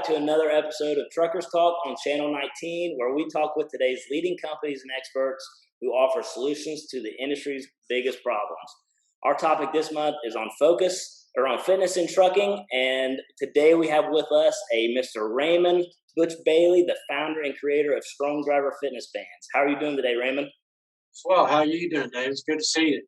to another episode of Truckers Talk on Channel 19, where we talk with today's leading companies and experts who offer solutions to the industry's biggest problems. Our topic this month is on fitness in trucking, and today we have with us a Mr. Raymond Butch Bailey, the founder and creator of Strong Driver Fitness Bands. How are you doing today, Raymond? Well, how are you doing, Dave? It's good to see you.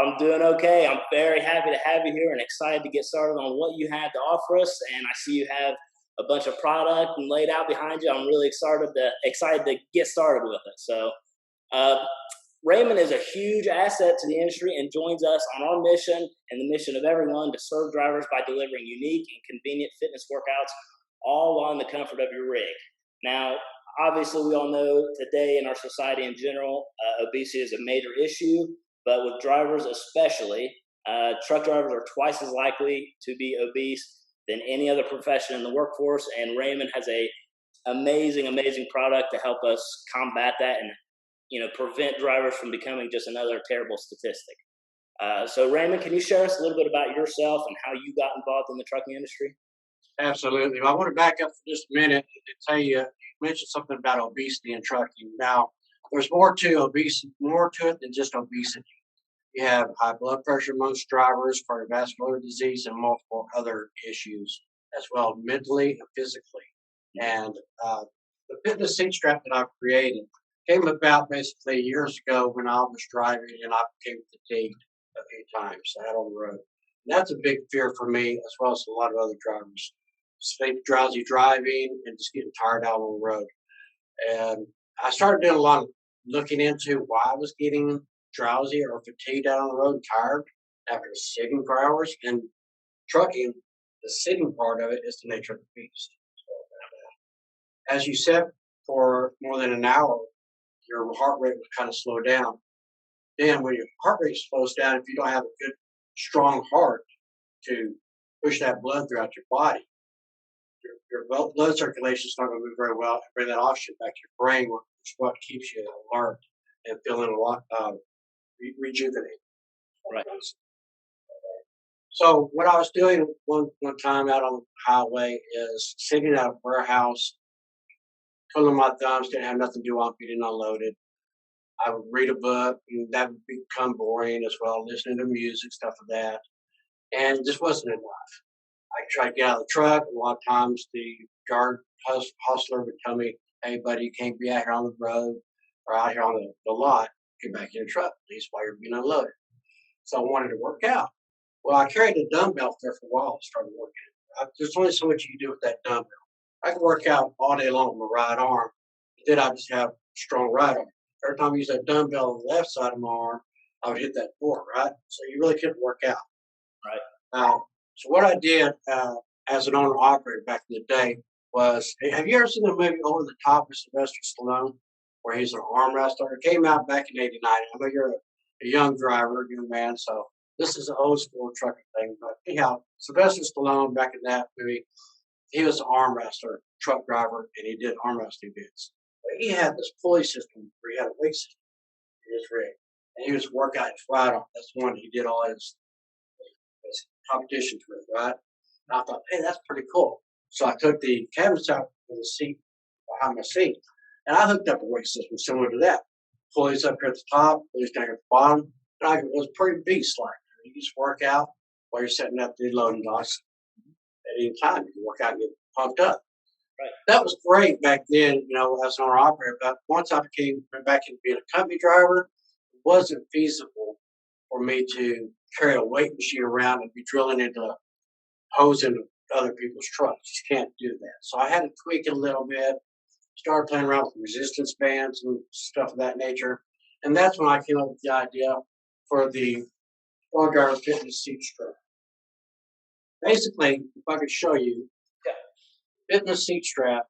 I'm doing okay. I'm very happy to have you here and excited to get started on what you have to offer us. And I see you have a bunch of product and laid out behind you. I'm really excited to get started with it. So Raymond is a huge asset to the industry and joins us on our mission and the mission of everyone to serve drivers by delivering unique and convenient fitness workouts, all while in the comfort of your rig. Now, obviously, we all know today in our society in general, obesity is a major issue. But with drivers especially, truck drivers are twice as likely to be obese than any other profession in the workforce. And Raymond has a amazing product to help us combat that and, prevent drivers from becoming just another terrible statistic. So Raymond, can you share us a little bit about yourself and how you got involved in the trucking industry? Absolutely. Well, I want to back up for just a minute and tell you, you mentioned something about obesity in trucking. Now, there's more to it than just obesity. You have high blood pressure amongst drivers, cardiovascular disease, and multiple other issues as well, mentally and physically. And the fitness seat strap that I've created came about basically years ago when I was driving and I became fatigued a few times out on the road. And that's a big fear for me as well as a lot of other drivers. Sleep, drowsy driving, and just getting tired out on the road. And I started doing a lot of looking into why I was getting drowsy or fatigued out on the road, tired after sitting for hours. And trucking, the sitting part of it is the nature of the beast. So, as you sit for more than an hour, your heart rate will kind of slow down. Then when your heart rate slows down, if you don't have a good, strong heart to push that blood throughout your body, your blood circulation is not going to move very well and bring that oxygen back to your brain, which is what keeps you alert and feeling a lot rejuvenated. Right. So what I was doing one time out on the highway is sitting at a warehouse, twiddling my thumbs, didn't have nothing to do on me, getting unloaded. I would read a book, and that would become boring as well, listening to music, stuff like that. And it just wasn't enough. I tried to get out of the truck. A lot of times the guard hustler would tell me, "Hey, buddy, you can't be out here on the road or out here on the lot. Get back in the truck, at least while you're being unloaded." So I wanted to work out. Well, I carried a dumbbell there for a while and started working. There's only so much you can do with that dumbbell. I can work out all day long with my right arm, but then I just have a strong right arm. Every time I use that dumbbell on the left side of my arm, I would hit that core, right? So you really couldn't work out. Right. So what I did as an owner-operator back in the day was, have you ever seen the movie Over the Top with Sylvester Stallone, where he's an arm wrestler? It came out back in '89. I know you're a young driver, young man, so this is an old school trucking thing. But anyhow, Sylvester Stallone back in that movie, he was an arm wrestler, truck driver, and he did arm wrestling bits. But he had this pulley system where he had a weight system in his rig, and he was working out his right arm. That's the one he did all his competitions with, right? And I thought, hey, that's pretty cool. So I took the cabinets out of the seat behind my seat, and I hooked up a weight system similar to that. Pulleys up here at the top, pulleys down here at the bottom. And it was pretty beast-like. You just work out while you're setting up the loading docks. At any time, you can work out and get pumped up. Right. That was great back then, as an owner operator. But once I went back into being a company driver, it wasn't feasible for me to carry a weight machine around and be drilling into hose into other people's trucks. You can't do that. So I had to tweak it a little bit, started playing around with resistance bands and stuff of that nature. And that's when I came up with the idea for the Strong Driver Fitness Seat Strap. Basically, if I could show you, fitness seat strap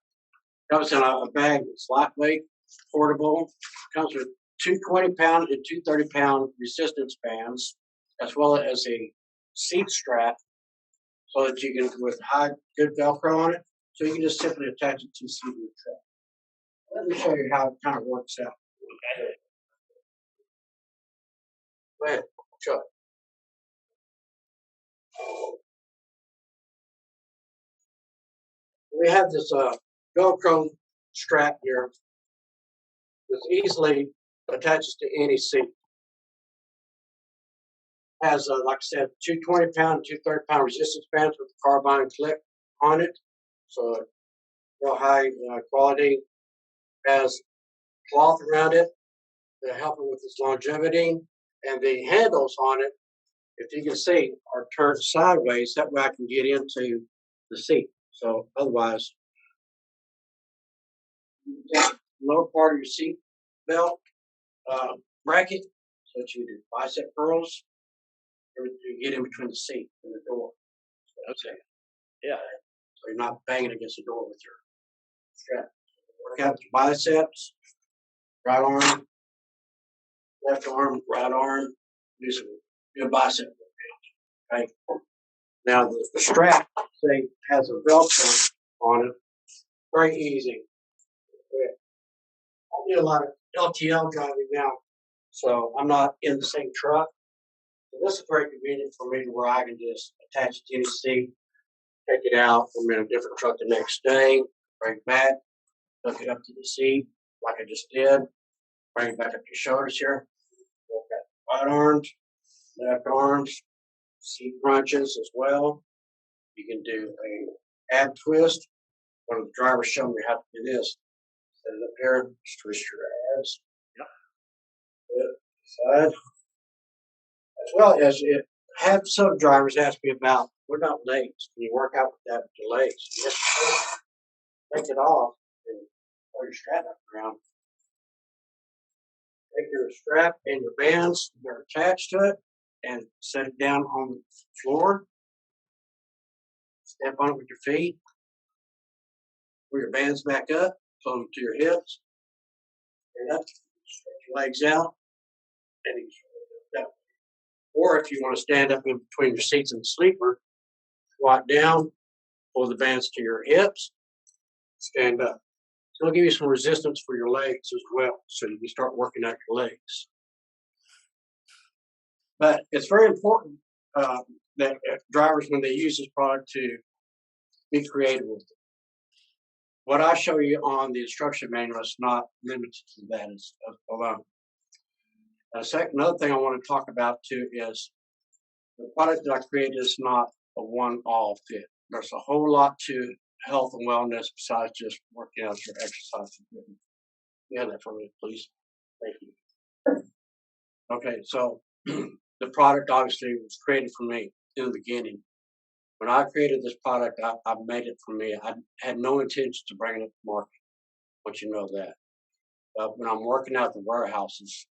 comes in a bag that's lightweight, portable, comes with two 20-pound and two 30-pound resistance bands, as well as a seat strap, so that you can, with good Velcro on it, so you can just simply attach it to the seat of the truck. Let me show you how it kind of works out. Okay. Go ahead, show it. We have this Velcro strap here that's easily attaches to any seat. Has, like I said, two 20-pound, two 30-pound resistance bands with the carbine clip on it. So real high quality. Has cloth around it to help it with its longevity. And the handles on it, if you can see, are turned sideways. That way I can get into the seat. So otherwise, lower part of your seat belt bracket, so that you do bicep curls, you get in between the seat and the door. Okay. Yeah. So you're not banging against the door with your strap. Work out your biceps, right arm, left arm, right arm. Do a bicep workout. Okay. Now the strap, say, has a Velcro on it. Very easy. I do a lot of LTL driving now, so I'm not in the same truck. So this is very convenient for me to where I can just attach it to any seat, take it out. I'm in a different truck the next day, bring it back, hook it up to the seat like I just did, bring it back up your shoulders here. Work out right arms, left arms, seat crunches as well. You can do a ab twist. One of the drivers showed me how to do this. Set it up here, just twist your abs. Yep. Side. As well as it have some drivers ask me about what about legs? Can you work out with that with your legs? You have to take it off and pull your strap up around. Take your strap and your bands that are attached to it and set it down on the floor. Step on it with your feet. Pull your bands back up, close them to your hips. And up, stretch your legs out, and you can that. Or if you want to stand up in between your seats in the sleeper, squat down, pull the bands to your hips, stand up. So it'll give you some resistance for your legs as well, so you can start working out your legs. But it's very important that drivers, when they use this product, to be creative with it. What I show you on the instruction manual is not limited to that alone. Another thing I want to talk about too is the product that I created is not a one-all fit. There's a whole lot to health and wellness besides just working out your exercise equipment. Yeah, that for me, please. Thank you. Okay, so the product obviously was created for me in the beginning. When I created this product, I made it for me. I had no intention to bring it to market, but you know that. But when I'm working out the warehouses,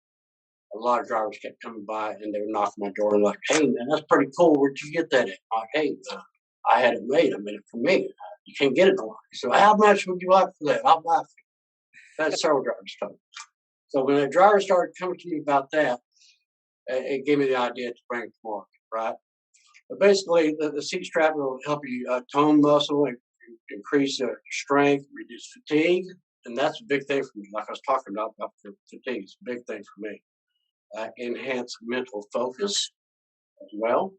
a lot of drivers kept coming by and they would knock on my door and like, "Hey man, that's pretty cool. Where'd you get that at?" I'm like, "Hey, I had it made. I made it for me. You can't get it no more." So how much would you like for that? I'll buy it. That's several drivers told me. So when the drivers started coming to me about that, it gave me the idea to bring it to market, right? But basically, the seat strap will help you tone muscle, increase strength, reduce fatigue, and that's a big thing for me. Like I was talking about fatigue, it's a big thing for me. Enhance mental focus as well.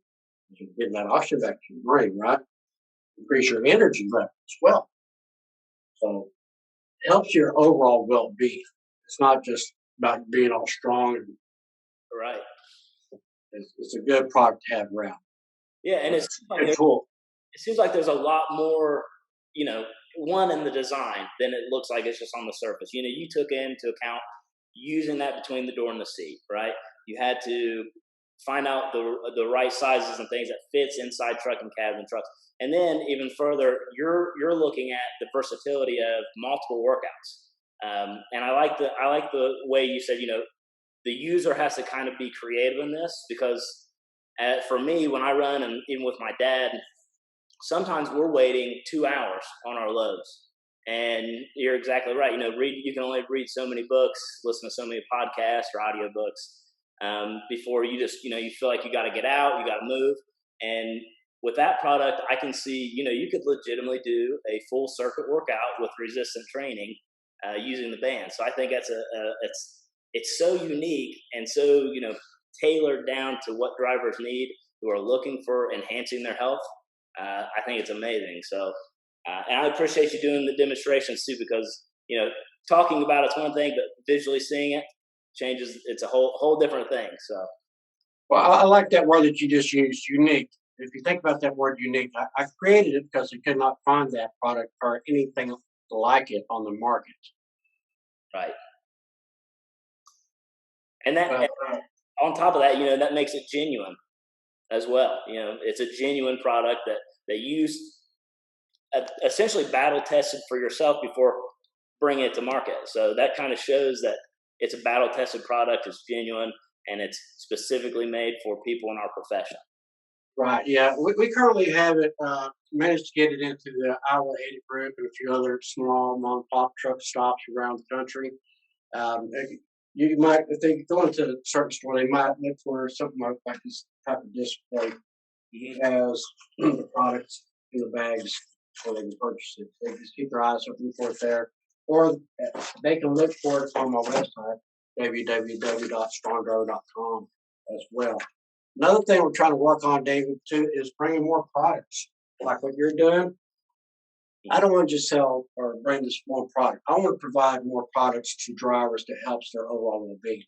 You're getting that oxygen back to your brain, right? Increase your energy level as well. So it helps your overall well-being. It's not just about being all strong. Right. It's a good product to have around. Yeah, and it's like tool. It seems like there's a lot more, one in the design than it looks like it's just on the surface. You took into account using that between the door and the seat, right? You had to find out the right sizes and things that fits inside truck and cabin trucks. And then even further, you're looking at the versatility of multiple workouts. And I like the way you said, the user has to kind of be creative in this because for me, when I run and even with my dad, sometimes we're waiting 2 hours on our loads. And you're exactly right. You can only read so many books, listen to so many podcasts or audiobooks before you just, you feel like you got to get out, you got to move. And with that product, I can see, you could legitimately do a full circuit workout with resistant training using the band. So I think that's it's so unique and so, tailored down to what drivers need who are looking for enhancing their health. I think it's amazing. So And I appreciate you doing the demonstrations too, because talking about it's one thing, but visually seeing it changes. It's a whole different thing. So Well, I like that word that you just used, unique. If you think about that word unique, I created it because I could not find that product or anything like it on the market. right, and that But on top of that, that makes it genuine as well. It's a genuine product that you essentially battle tested for yourself before bringing it to market. So that kind of shows that it's a battle tested product, it's genuine, and it's specifically made for people in our profession. right, yeah, we currently have it managed to get it into the Iowa 80 group and a few other small mom and pop truck stops around the country. You might, if they go into a certain store, they might look for something like this type of display. He has the products in the bags so they can purchase it. They just keep their eyes open for it there. Or they can look for it on my website, www.strongdriver.com as well. Another thing we're trying to work on, David, too, is bringing more products like what you're doing. I don't want to just sell or bring this one product. I want to provide more products to drivers that helps their overall well-being.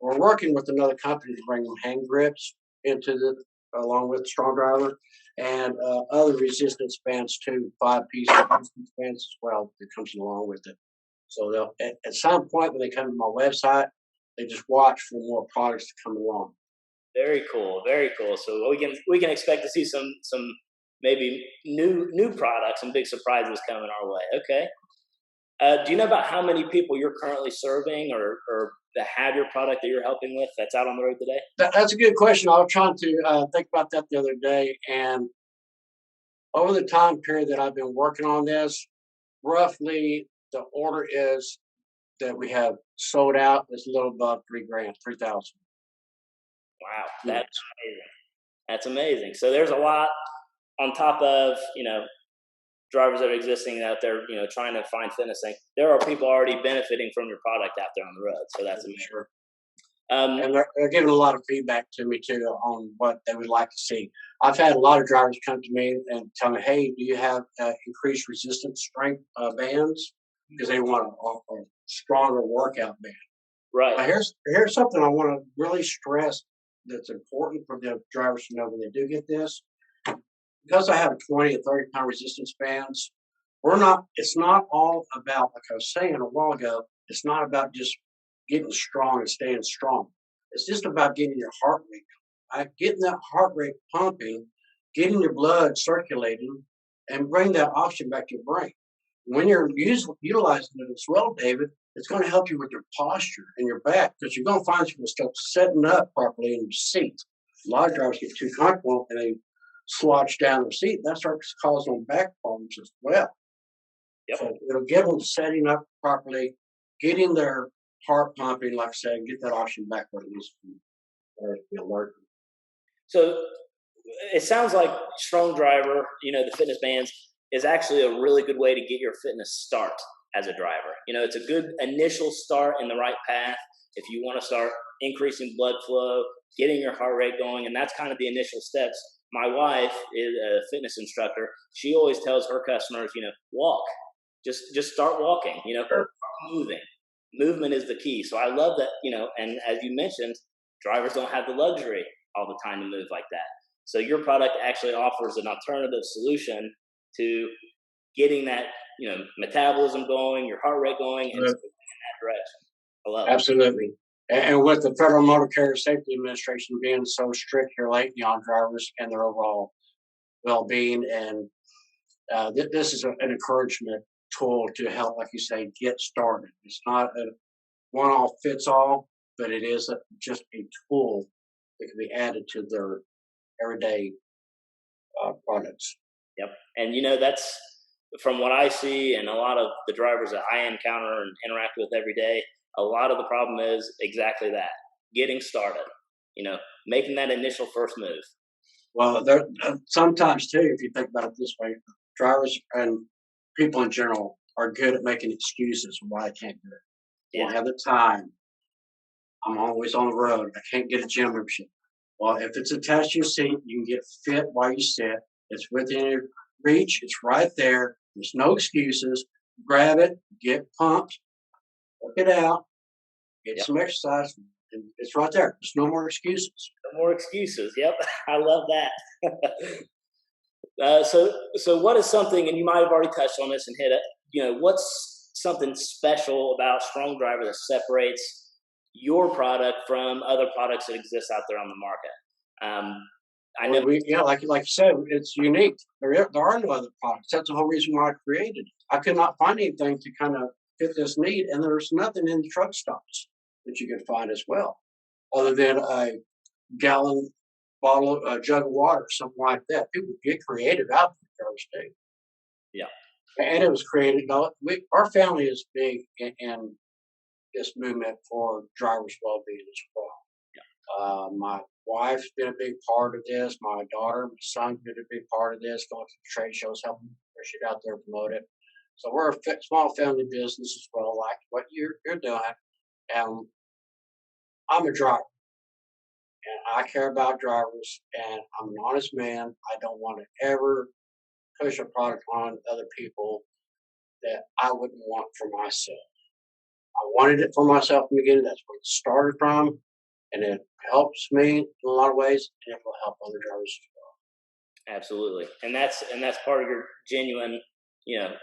We're working with another company to bring them hand grips into along with Strong Driver and other resistance bands too, 5-piece resistance bands as well that comes along with it. So they'll at some point when they come to my website, they just watch for more products to come along. Very cool, very cool. So we can expect to see some maybe new products and big surprises coming our way. Okay. Do you know about how many people you're currently serving or that have your product that you're helping with that's out on the road today? That's a good question. I was trying to think about that the other day, and over the time period that I've been working on this, roughly the order is that we have sold out is a little above 3,000, 3,000. Wow, Yes. that's amazing. That's amazing. So there's a lot on top of drivers that are existing out there, trying to find fitness thing. There are people already benefiting from your product out there on the road. So that's amazing. Sure. Um, And they're giving a lot of feedback to me too on what they would like to see. I've had a lot of drivers come to me and tell me, "Hey, do you have increased resistance strength bands?" Because they want a stronger workout band. right. Now, here's something I want to really stress that's important for the drivers to know when they do get this. Because I have 20 and 30-pound resistance bands, it's not all about, like I was saying a while ago, it's not about just getting strong and staying strong. It's just about getting your heart rate, right? Getting that heart rate pumping, getting your blood circulating, and bring that oxygen back to your brain. When you're utilizing it as well, David, it's going to help you with your posture and your back because you're going to find yourself start setting up properly in your seat. A lot of drivers get too comfortable and they slouch down their seat. That starts causing them back problems as well. Yep. So it'll get them setting up properly, getting their heart pumping, like I said, get that oxygen back where it needs to be alert. So it sounds like Strong Driver, the fitness bands, is actually a really good way to get your fitness start as a driver. It's a good initial start in the right path if you want to start increasing blood flow, getting your heart rate going, and that's kind of the initial steps. My wife is a fitness instructor. She always tells her customers, walk. Just start walking, Sure. moving. Movement is the key. So I love that, and as you mentioned, drivers don't have the luxury all the time to move like that. So your product actually offers an alternative solution to getting that, metabolism going, your heart rate going, and moving in that direction. I love it. Absolutely. And with the Federal Motor Carrier Safety Administration being so strict here lately on drivers and their overall well-being, and this is an encouragement tool to help, like you say, get started. It's not a one-all fits all, but it is just a tool that can be added to their everyday products. Yep. And that's from what I see and a lot of the drivers that I encounter and interact with every day, a lot of the problem is exactly that. Getting started, making that initial first move. Well, there sometimes too, if you think about it this way, drivers and people in general are good at making excuses for why I can't do it. I Yeah. don't have the time. I'm always on the road. I can't get a gym membership. Well, if it's attached to your seat, you can get fit while you sit. It's within your reach. It's right there. There's no excuses. Grab it, get pumped, work it out, get Yep. some exercise, and it's right there. There's no more excuses. No more excuses. Yep. I love that. So what is something, and you might have already touched on this and hit it, what's something special about Strong Driver that separates your product from other products that exist out there on the market? I know. Yeah, like you said, it's unique. There are no other products. That's the whole reason why I created it. I could not find anything to kind of fit this need, and there's nothing in the truck stops that you can find as well, other than a gallon bottle, a jug of water, something like that. People get creative out there Thursday, Yeah. and it was created. Our family is big in this movement for drivers' well-being as well. My wife's been a big part of this. My daughter, my son's been a big part of this, going to the trade shows, helping push it out there, promote it. So we're a small family business as well, like what you're doing. And I'm a driver, and I care about drivers, and I'm an honest man. I don't want to ever push a product on other people that I wouldn't want for myself. I wanted it for myself in the beginning. That's where it started from, and it helps me in a lot of ways, and it will help other drivers as well. Absolutely, and that's part of your genuine.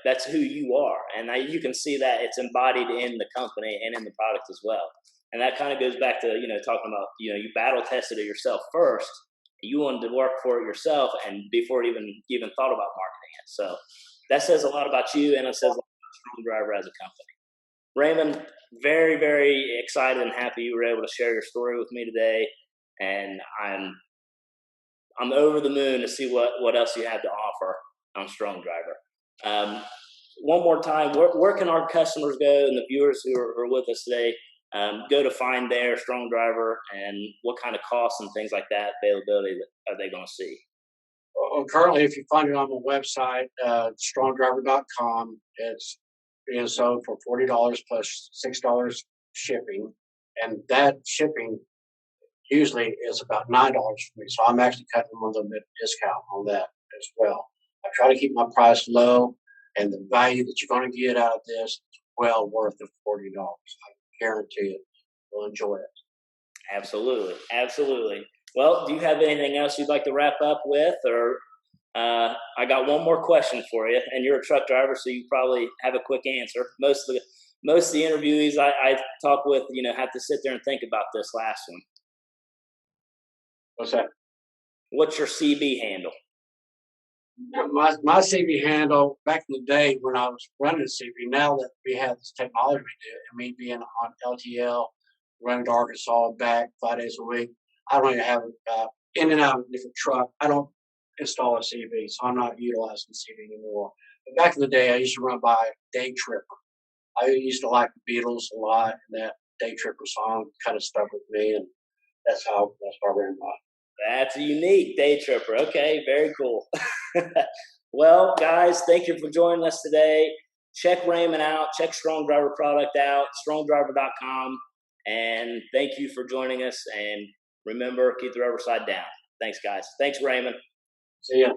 That's who you are, and you can see that it's embodied in the company and in the product as well. And that kind of goes back to talking about you battle tested it yourself first. You wanted to work for it yourself, and before even thought about marketing it. So that says a lot about you, and it says a lot about Strong Driver as a company. Raymond, very, very excited and happy you were able to share your story with me today, and I'm over the moon to see what else you have to offer on Strong Driver. One more time, where can our customers go and the viewers who are with us today go to find their Strong Driver, and what kind of costs and things like that, availability, are they going to see? Well, currently, if you find it on the website, strongdriver.com, it's being sold for $40 plus $6 shipping, and that shipping usually is about $9 for me. So I'm actually cutting them a little bit discount on that as well. I try to keep my price low, and the value that you're going to get out of this is well worth the $40. I guarantee it. You'll enjoy it. Absolutely, absolutely. Well, do you have anything else you'd like to wrap up with, or I got one more question for you, and you're a truck driver, so you probably have a quick answer. Most of the interviewees I talk with, have to sit there and think about this last one. What's that? What's your CB handle? My CB handle back in the day when I was running CB, now that we have this technology we do, and me being on LTL, running to Arkansas back 5 days a week, I don't even have in and out of a different truck. I don't install a CB, so I'm not utilizing CB anymore. But back in the day, I used to run by Day Tripper. I used to like the Beatles a lot, and that Day Tripper song kind of stuck with me, and that's how I ran by. That's a unique Day Tripper. Okay, very cool. Well, guys, thank you for joining us today. Check Raymond out. Check Strong Driver product out, strongdriver.com. And thank you for joining us. And remember, keep the rubber side down. Thanks, guys. Thanks, Raymond. See ya.